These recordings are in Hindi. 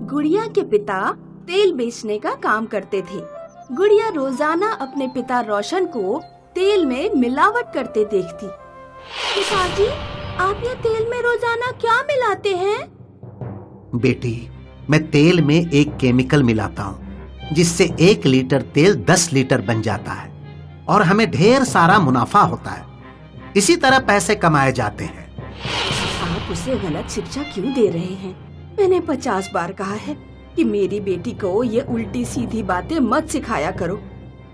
गुड़िया के पिता तेल बेचने का काम करते थे। गुड़िया रोजाना अपने पिता रोशन को तेल में मिलावट करते देखती। पिताजी, आप ये तेल में रोजाना क्या मिलाते हैं? बेटी, मैं तेल में एक केमिकल मिलाता हूँ जिससे 1 लीटर तेल 10 लीटर बन जाता है और हमें ढेर सारा मुनाफा होता है। इसी तरह पैसे कमाए जाते हैं। आप उसे गलत शिक्षा क्यों दे रहे हैं? मैंने 50 बार कहा है कि मेरी बेटी को ये उल्टी सीधी बातें मत सिखाया करो।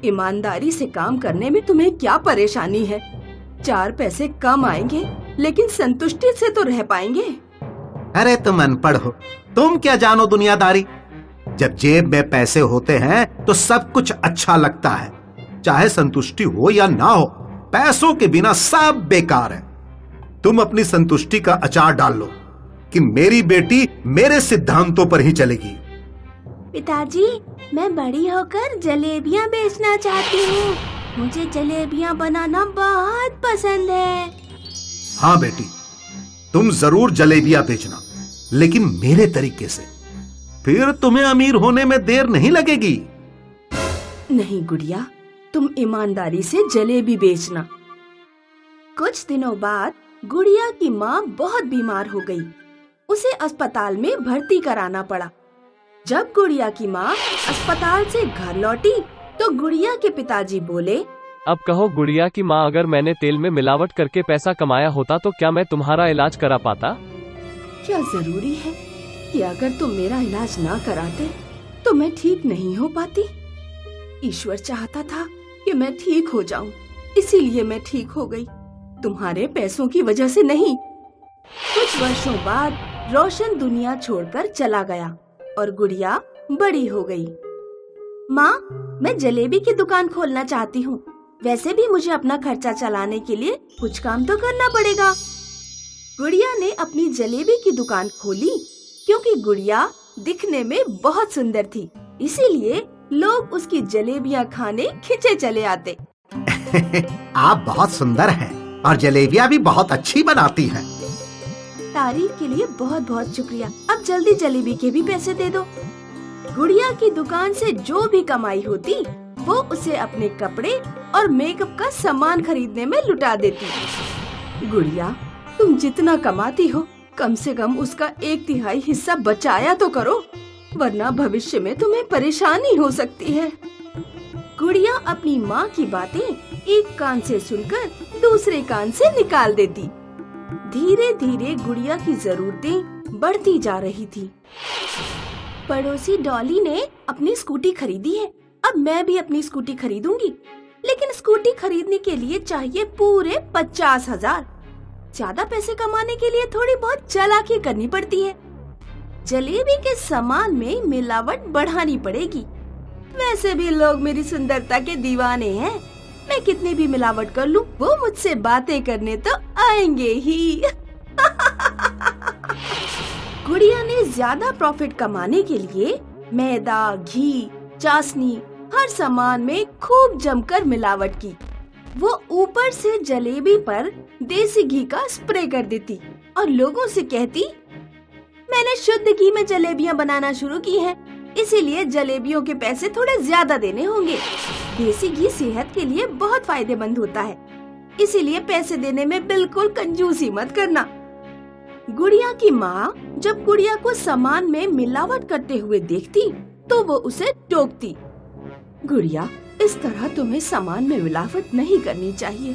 ईमानदारी से काम करने में तुम्हें क्या परेशानी है? 4 पैसे कम आएंगे लेकिन संतुष्टि से तो रह पाएंगे। अरे तुम अनपढ़ हो, तुम क्या जानो दुनियादारी। जब जेब में पैसे होते हैं तो सब कुछ अच्छा लगता है, चाहे संतुष्टि हो या ना हो। पैसों के बिना सब बेकार है। तुम अपनी संतुष्टि का अचार डाल लो कि मेरी बेटी मेरे सिद्धांतों पर ही चलेगी। पिताजी, मैं बड़ी होकर जलेबियाँ बेचना चाहती हूँ। मुझे जलेबियाँ बनाना बहुत पसंद है। हाँ बेटी, तुम जरूर जलेबियाँ बेचना, लेकिन मेरे तरीके से। फिर तुम्हें अमीर होने में देर नहीं लगेगी। नहीं गुड़िया, तुम ईमानदारी से जलेबी बेचना। कुछ दिनों बाद गुड़िया की माँ बहुत बीमार हो गई। उसे अस्पताल में भर्ती कराना पड़ा। जब गुड़िया की माँ अस्पताल से घर लौटी तो गुड़िया के पिताजी बोले, अब कहो गुड़िया की माँ, अगर मैंने तेल में मिलावट करके पैसा कमाया होता तो क्या मैं तुम्हारा इलाज करा पाता? क्या जरूरी है कि अगर तुम मेरा इलाज ना कराते तो मैं ठीक नहीं हो पाती? ईश्वर चाहता था कि मैं ठीक हो जाऊं, इसीलिए मैं ठीक हो गई, तुम्हारे पैसों की वजह से नहीं। कुछ वर्षों बाद रोशन दुनिया छोड़कर चला गया और गुड़िया बड़ी हो गई। माँ, मैं जलेबी की दुकान खोलना चाहती हूँ। वैसे भी मुझे अपना खर्चा चलाने के लिए कुछ काम तो करना पड़ेगा। गुड़िया ने अपनी जलेबी की दुकान खोली क्योंकि गुड़िया दिखने में बहुत सुंदर थी, इसीलिए लोग उसकी जलेबियाँ खाने खिंचे चले आते। आप बहुत सुंदर हैं और जलेबियाँ भी बहुत अच्छी बनाती हैं। तारीफ के लिए बहुत बहुत शुक्रिया। अब जल्दी जलेबी के भी पैसे दे दो। गुड़िया की दुकान से जो भी कमाई होती वो उसे अपने कपड़े और मेकअप का सामान खरीदने में लुटा देती। गुड़िया, तुम जितना कमाती हो कम से कम उसका 1/3 हिस्सा बचाया तो करो, वरना भविष्य में तुम्हें परेशानी हो सकती है। गुड़िया अपनी माँ की बातें एक कान से सुनकर दूसरे कान से निकाल देती। धीरे धीरे गुड़िया की जरूरतें बढ़ती जा रही थी। पड़ोसी डॉली ने अपनी स्कूटी खरीदी है, अब मैं भी अपनी स्कूटी खरीदूंगी, लेकिन स्कूटी खरीदने के लिए चाहिए पूरे 50,000। ज्यादा पैसे कमाने के लिए थोड़ी बहुत चालाकी करनी पड़ती है। जलेबी के सामान में मिलावट बढ़ानी पड़ेगी। वैसे भी लोग मेरी सुंदरता के दीवाने हैं। मैं कितनी भी मिलावट कर लूं, वो मुझसे बातें करने तो आएंगे ही। गुड़िया ने ज्यादा प्रॉफिट कमाने के लिए मैदा, घी, चाशनी हर सामान में खूब जमकर मिलावट की। वो ऊपर से जलेबी पर देसी घी का स्प्रे कर देती और लोगों से कहती, मैंने शुद्ध घी में जलेबियाँ बनाना शुरू की हैं, इसीलिए जलेबियों के पैसे थोड़े ज्यादा देने होंगे। देसी घी सेहत के लिए बहुत फायदेमंद होता है, इसीलिए पैसे देने में बिल्कुल कंजूसी मत करना। गुड़िया की माँ जब गुड़िया को सामान में मिलावट करते हुए देखती तो वो उसे टोकती। गुड़िया, इस तरह तुम्हें सामान में मिलावट नहीं करनी चाहिए।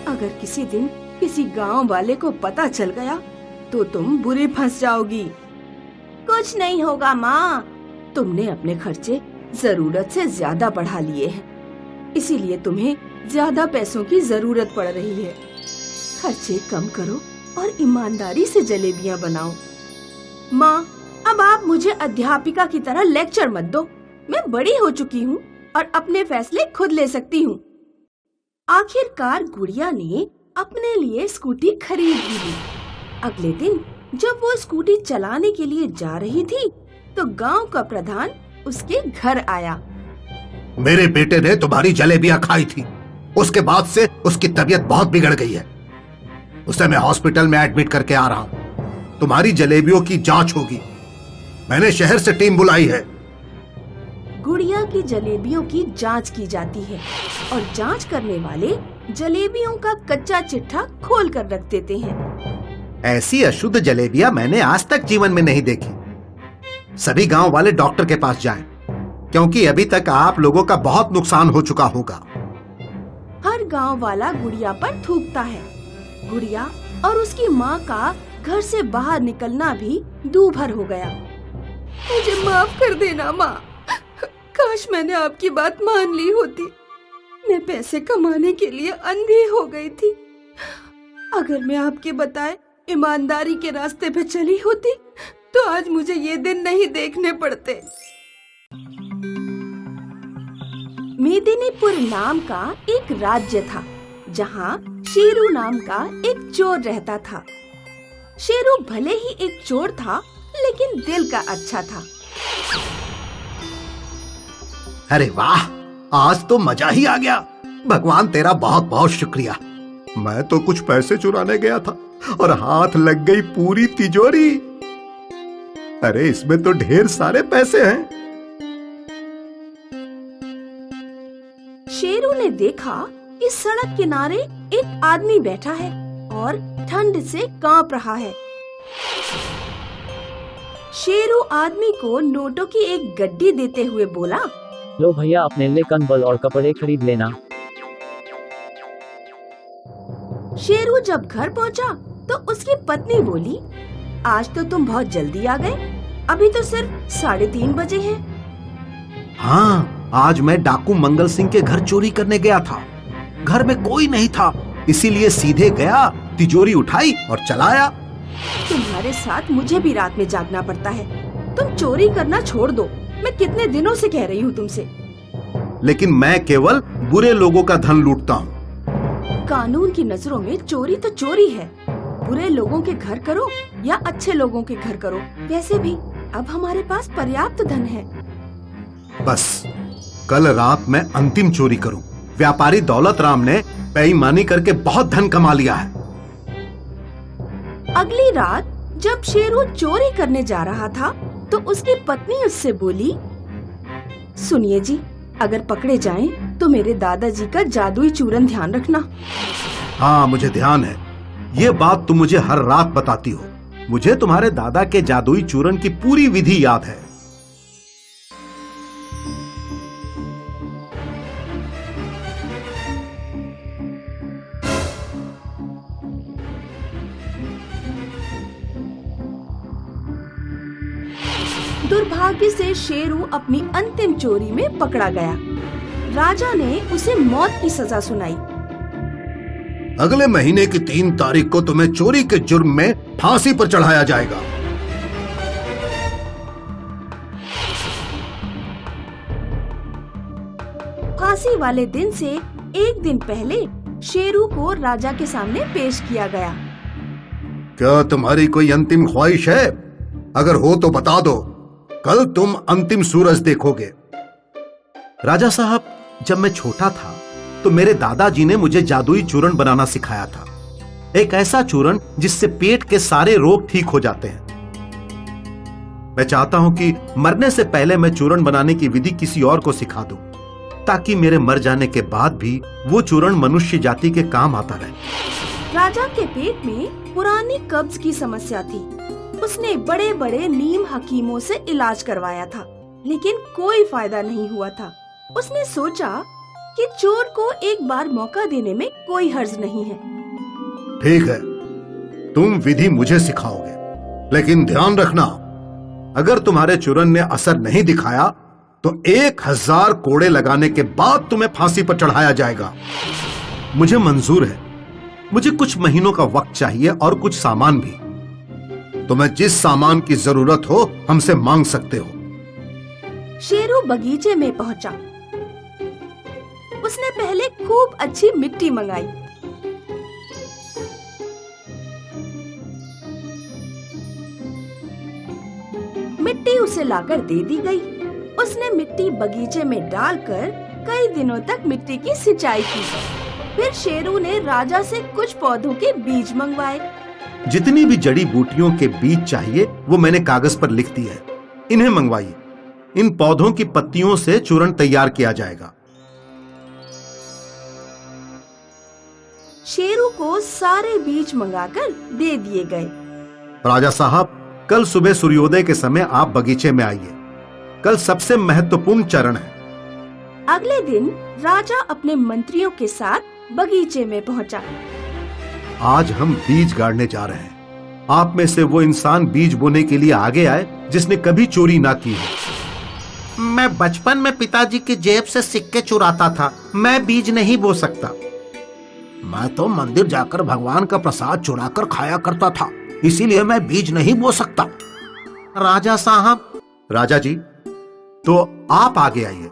अगर किसी दिन किसी गांव वाले को पता चल गया तो तुम बुरी फंस जाओगी। कुछ नहीं होगा माँ, तुमने अपने खर्चे जरूरत से ज्यादा बढ़ा लिए हैं, इसीलिए तुम्हें ज्यादा पैसों की जरूरत पड़ रही है। खर्चे कम करो और ईमानदारी से जलेबियाँ बनाओ। माँ, अब आप मुझे अध्यापिका की तरह लेक्चर मत दो। मैं बड़ी हो चुकी हूँ और अपने फैसले खुद ले सकती हूँ। आखिरकार गुड़िया ने अपने लिए स्कूटी खरीद ली। अगले दिन जब वो स्कूटी चलाने के लिए जा रही थी तो गांव का प्रधान उसके घर आया। मेरे बेटे ने तुम्हारी जलेबियाँ खाई थी, उसके बाद से उसकी तबीयत बहुत बिगड़ गई है। उसे मैं हॉस्पिटल में एडमिट करके आ रहा हूँ। तुम्हारी जलेबियों की जांच होगी। मैंने शहर से टीम बुलाई है। गुड़िया की जलेबियों की जांच की जाती है और जांच करने वाले जलेबियों का कच्चा चिट्ठा खोल कर रख देते हैं। ऐसी अशुद्ध जलेबियां मैंने आज तक जीवन में नहीं देखी। सभी गांव वाले डॉक्टर के पास जाएं, क्योंकि अभी तक आप लोगों का बहुत नुकसान हो चुका होगा। हर गांव वाला गुड़िया पर थूकता है। गुड़िया और उसकी माँ का घर से बाहर निकलना भी दूभर हो गया। मुझे माफ कर देना माँ, काश मैंने आपकी बात मान ली होती। मैं पैसे कमाने के लिए अंधी हो गई थी। अगर मैं आपके बताए ईमानदारी के रास्ते पे चली होती तो आज मुझे ये दिन नहीं देखने पड़ते। मेदिनीपुर नाम का एक राज्य था, जहाँ शेरू नाम का एक चोर रहता था। शेरू भले ही एक चोर था, लेकिन दिल का अच्छा था। अरे वाह, आज तो मजा ही आ गया। भगवान तेरा बहुत बहुत शुक्रिया। मैं तो कुछ पैसे चुराने गया था और हाथ लग गई पूरी तिजोरी। अरे इसमें तो ढेर सारे पैसे हैं। शेरू ने देखा कि सड़क किनारे एक आदमी बैठा है और ठंड से कांप रहा है। शेरू आदमी को नोटों की एक गड्डी देते हुए बोला, लो भैया, अपने लिए कंबल और कपड़े खरीद लेना। शेरू जब घर पहुंचा तो उसकी पत्नी बोली, आज तो तुम बहुत जल्दी आ गए, अभी तो सिर्फ 3:30 बजे हैं। हाँ, आज मैं डाकू मंगल सिंह के घर चोरी करने गया था। घर में कोई नहीं था, इसीलिए सीधे गया, तिजोरी उठाई और चलाया। तुम्हारे साथ मुझे भी रात में जागना पड़ता है। तुम चोरी करना छोड़ दो, मैं कितने दिनों से कह रही हूँ तुमसे। लेकिन मैं केवल बुरे लोगों का धन लूटता हूँ। कानून की नजरों में चोरी तो चोरी है। बुरे लोगों के घर करो या अच्छे लोगों के घर करो, वैसे भी अब हमारे पास पर्याप्त धन है। बस कल रात मैं अंतिम चोरी करूं। व्यापारी दौलत राम ने बेईमानी करके बहुत धन कमा लिया है। अगली रात जब शेरू चोरी करने जा रहा था तो उसकी पत्नी उससे बोली, सुनिए जी, अगर पकड़े जाएं तो मेरे दादाजी का जादुई चूरन ध्यान रखना। हाँ, मुझे ध्यान है। ये बात तुम मुझे हर रात बताती हो। मुझे तुम्हारे दादा के जादुई चूरन की पूरी विधि याद है। दुर्भाग्य से शेरू अपनी अंतिम चोरी में पकड़ा गया। राजा ने उसे मौत की सजा सुनाई। अगले महीने की 3 तारीख को तुम्हें चोरी के जुर्म में फांसी पर चढ़ाया जाएगा। फांसी वाले दिन से एक दिन पहले शेरू को राजा के सामने पेश किया गया। क्या तुम्हारी कोई अंतिम ख्वाहिश है? अगर हो तो बता दो, कल तुम अंतिम सूरज देखोगे। राजा साहब, जब मैं छोटा था तो मेरे दादाजी ने मुझे जादुई चूरन बनाना सिखाया था। एक ऐसा चूरन जिससे पेट के सारे रोग ठीक हो जाते हैं। मैं चाहता हूं कि मरने से पहले मैं चूरन बनाने की विधि किसी और को सिखा दूं, ताकि मेरे मर जाने के बाद भी वो चूरन मनुष्य जाति के काम आता रहे। राजा के पेट में पुरानी कब्ज की समस्या थी। उसने बड़े बड़े नीम हकीमों से इलाज करवाया था, लेकिन कोई फायदा नहीं हुआ था। उसने सोचा कि चोर को एक बार मौका देने में कोई हर्ज नहीं है। ठीक है, तुम विधि मुझे सिखाओगे, लेकिन ध्यान रखना, अगर तुम्हारे चूरन ने असर नहीं दिखाया तो 1000 कोड़े लगाने के बाद तुम्हें फांसी पर चढ़ाया जाएगा। मुझे मंजूर है। मुझे कुछ महीनों का वक्त चाहिए और कुछ सामान भी। तुम्हें जिस सामान की जरूरत हो हमसे मांग सकते हो। शेरू बगीचे में पहुंचा। उसने पहले खूब अच्छी मिट्टी मंगाई। मिट्टी उसे लाकर दे दी गई। उसने मिट्टी बगीचे में डालकर कई दिनों तक मिट्टी की सिंचाई की। फिर शेरू ने राजा से कुछ पौधों के बीज मंगवाए। जितनी भी जड़ी बूटियों के बीज चाहिए वो मैंने कागज पर लिख दिया है। इन्हें मंगवाइए। इन पौधों की पत्तियों से चूर्ण तैयार किया जाएगा। शेरू को सारे बीज मंगाकर दे दिए गए। राजा साहब, कल सुबह सूर्योदय के समय आप बगीचे में आइए। कल सबसे महत्वपूर्ण चरण है। अगले दिन राजा अपने मंत्रियों के साथ बगीचे में पहुंचा। आज हम बीज गाड़ने जा रहे हैं। आप में से वो इंसान बीज बोने के लिए आगे आए जिसने कभी चोरी ना की हो। मैं बचपन में पिताजी की जेब से सिक्के चुराता था। मैं बीज नहीं बो सकता। मैं तो मंदिर जाकर भगवान का प्रसाद चुराकर खाया करता था, इसीलिए मैं बीज नहीं बो सकता। राजा साहब। राजा जी, तो आप आगे आइए।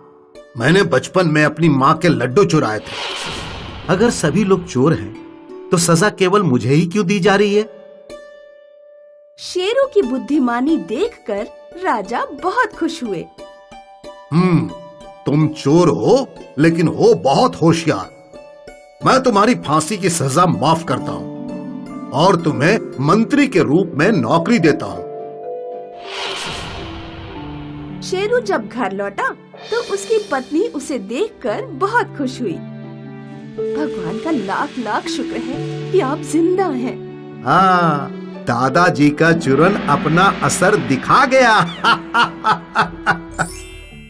मैंने बचपन में अपनी माँ के लड्डू चुराए थे। अगर सभी लोग चोर हैं, तो सजा केवल मुझे ही क्यों दी जा रही है? शेरू की बुद्धिमानी देखकर राजा बहुत खुश हुए। तुम चोर हो, लेकिन हो बहुत होशियार। मैं तुम्हारी फांसी की सजा माफ करता हूं और तुम्हें मंत्री के रूप में नौकरी देता हूं। शेरू जब घर लौटा तो उसकी पत्नी उसे देखकर बहुत खुश हुई। भगवान का लाख लाख शुक्र है कि आप जिंदा हैं। हाँ, दादाजी का चूरन अपना असर दिखा गया।